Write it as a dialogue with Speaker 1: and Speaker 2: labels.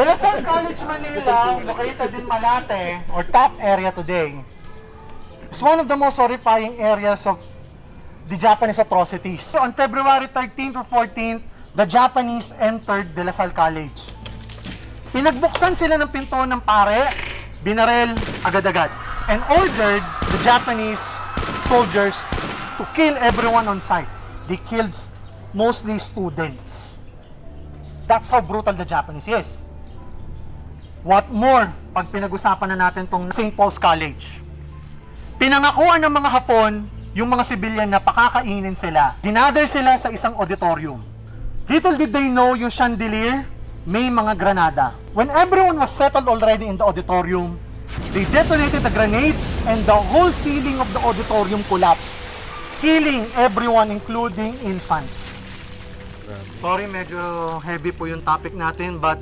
Speaker 1: De La Salle College, Manila, located in Malate, or top area today, is one of the most horrifying areas of the Japanese atrocities. So on February 13th or 14th, the Japanese entered De La Salle College. Pinagbuksan sila ng pinto ng pare, binarel agad-agad, and ordered the Japanese soldiers to kill everyone on sight. They killed mostly students. That's how brutal the Japanese is. What more pag pinag-usapan na natin tong St. Paul's College? Pinangakuan ng mga Hapon yung mga civilian na pakakainin sila. Dinather sila sa isang auditorium. Little did they know yung chandelier may mga granada. When everyone was settled already in the auditorium, they detonated the grenade and the whole ceiling of the auditorium collapsed, killing everyone including infants. Sorry, medyo heavy po yung topic natin, but